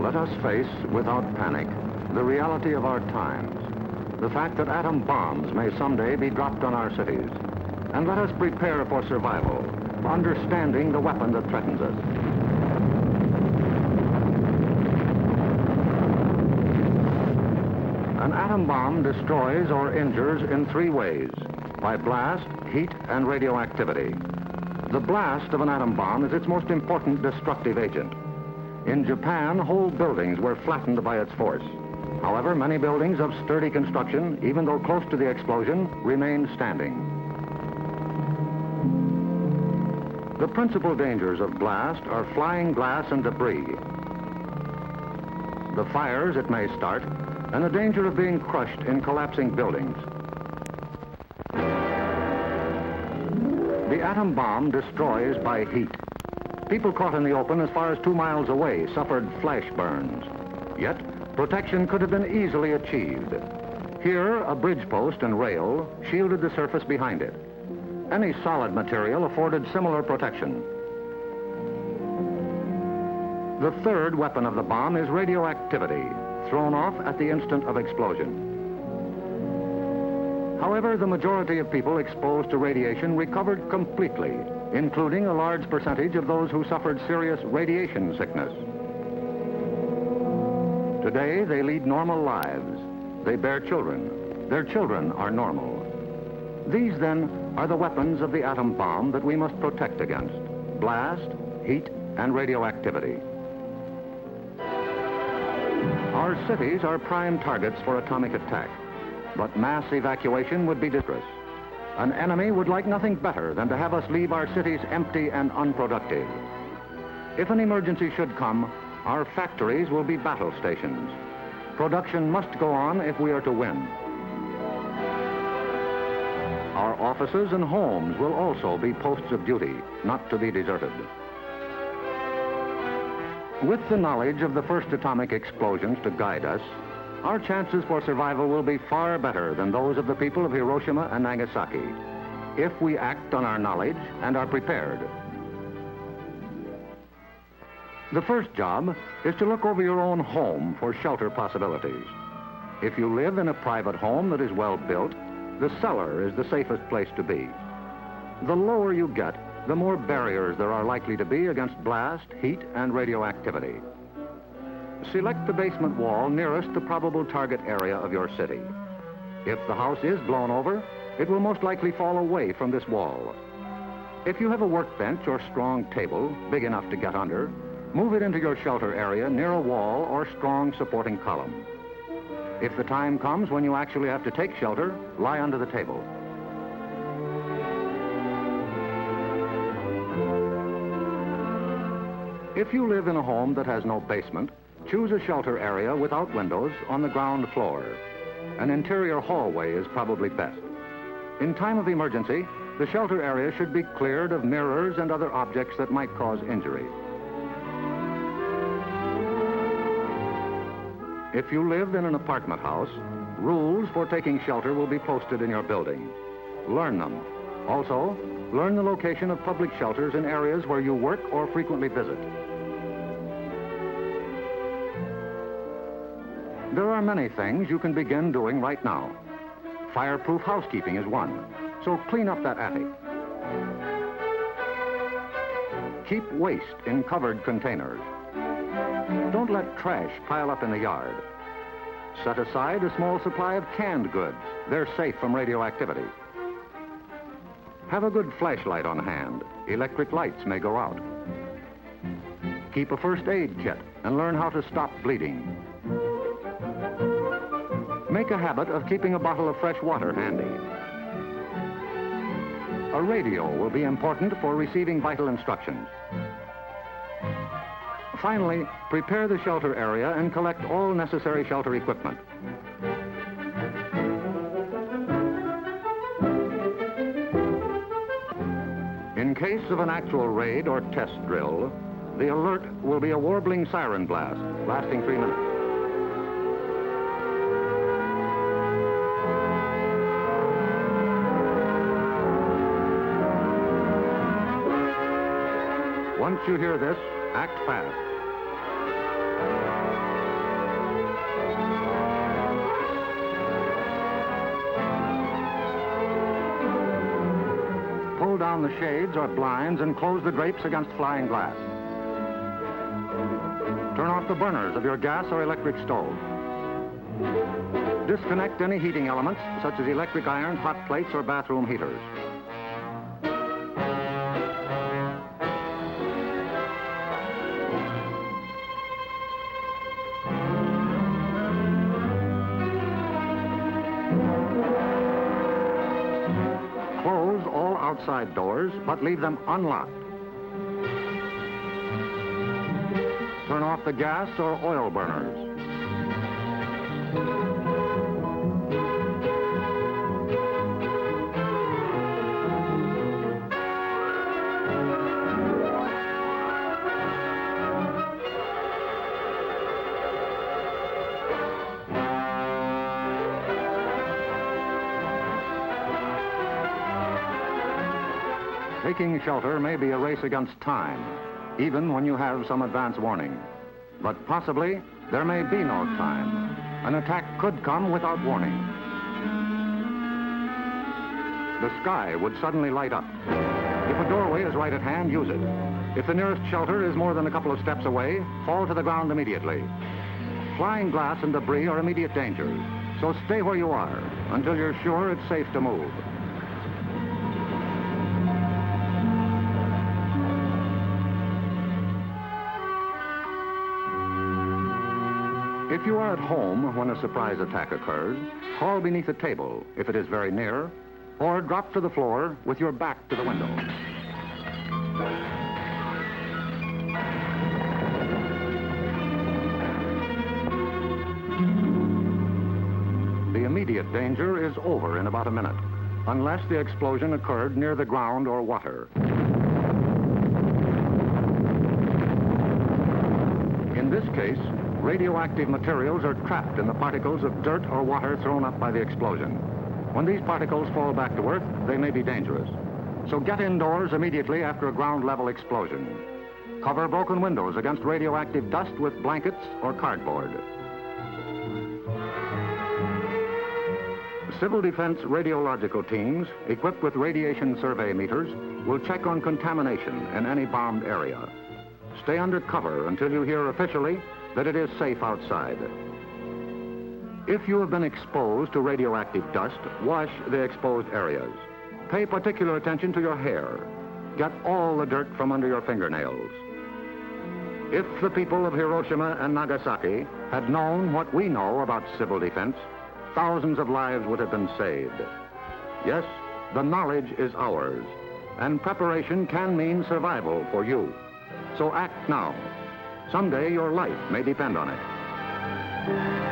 Let us face, without panic, the reality of our times. The fact that atom bombs may someday be dropped on our cities. And let us prepare for survival, for understanding the weapon that threatens us. An atom bomb destroys or injures in three ways: by blast, heat, and radioactivity. The blast of an atom bomb is its most important destructive agent. In Japan, whole buildings were flattened by its force. However, many buildings of sturdy construction, even though close to the explosion, remained standing. The principal dangers of blast are flying glass and debris, the fires it may start, and the danger of being crushed in collapsing buildings. The atom bomb destroys by heat. People caught in the open as far as 2 miles away suffered flash burns. Yet, protection could have been easily achieved. Here, a bridge post and rail shielded the surface behind it. Any solid material afforded similar protection. The third weapon of the bomb is radioactivity, thrown off at the instant of explosion. However, the majority of people exposed to radiation recovered completely, including a large percentage of those who suffered serious radiation sickness. Today, they lead normal lives. They bear children. Their children are normal. These, then, are the weapons of the atom bomb that we must protect against: blast, heat, and radioactivity. Our cities are prime targets for atomic attack, but mass evacuation would be disastrous. An enemy would like nothing better than to have us leave our cities empty and unproductive. If an emergency should come, our factories will be battle stations. Production must go on if we are to win. Our offices and homes will also be posts of duty, not to be deserted. With the knowledge of the first atomic explosions to guide us, our chances for survival will be far better than those of the people of Hiroshima and Nagasaki, if we act on our knowledge and are prepared. The first job is to look over your own home for shelter possibilities. If you live in a private home that is well built, the cellar is the safest place to be. The lower you get, the more barriers there are likely to be against blast, heat, and radioactivity. Select the basement wall nearest the probable target area of your city. If the house is blown over, it will most likely fall away from this wall. If you have a workbench or strong table big enough to get under, move it into your shelter area near a wall or strong supporting column. If the time comes when you actually have to take shelter, lie under the table. If you live in a home that has no basement, choose a shelter area without windows on the ground floor. An interior hallway is probably best. In time of emergency, the shelter area should be cleared of mirrors and other objects that might cause injury. If you live in an apartment house, rules for taking shelter will be posted in your building. Learn them. Also, learn the location of public shelters in areas where you work or frequently visit. There are many things you can begin doing right now. Fireproof housekeeping is one, so clean up that attic. Keep waste in covered containers. Don't let trash pile up in the yard. Set aside a small supply of canned goods. They're safe from radioactivity. Have a good flashlight on hand. Electric lights may go out. Keep a first aid kit and learn how to stop bleeding. Make a habit of keeping a bottle of fresh water handy. A radio will be important for receiving vital instructions. Finally, prepare the shelter area and collect all necessary shelter equipment. In case of an actual raid or test drill, the alert will be a warbling siren blast lasting 3 minutes. Once you hear this, act fast. Pull down the shades or blinds and close the drapes against flying glass. Turn off the burners of your gas or electric stove. Disconnect any heating elements, such as electric irons, hot plates, or bathroom heaters. Close all outside doors, but leave them unlocked. Turn off the gas or oil burners. Taking shelter may be a race against time, even when you have some advance warning. But possibly, there may be no time. An attack could come without warning. The sky would suddenly light up. If a doorway is right at hand, use it. If the nearest shelter is more than a couple of steps away, fall to the ground immediately. Flying glass and debris are immediate dangers, so stay where you are until you're sure it's safe to move. If you are at home when a surprise attack occurs, crawl beneath a table if it is very near, or drop to the floor with your back to the window. The immediate danger is over in about a minute, unless the explosion occurred near the ground or water. In this case, radioactive materials are trapped in the particles of dirt or water thrown up by the explosion. When these particles fall back to Earth, they may be dangerous. So get indoors immediately after a ground-level explosion. Cover broken windows against radioactive dust with blankets or cardboard. Civil defense radiological teams, equipped with radiation survey meters, will check on contamination in any bombed area. Stay under cover until you hear officially that it is safe outside. If you have been exposed to radioactive dust, wash the exposed areas. Pay particular attention to your hair. Get all the dirt from under your fingernails. If the people of Hiroshima and Nagasaki had known what we know about civil defense, thousands of lives would have been saved. Yes, the knowledge is ours, and preparation can mean survival for you. So act now. Someday your life may depend on it.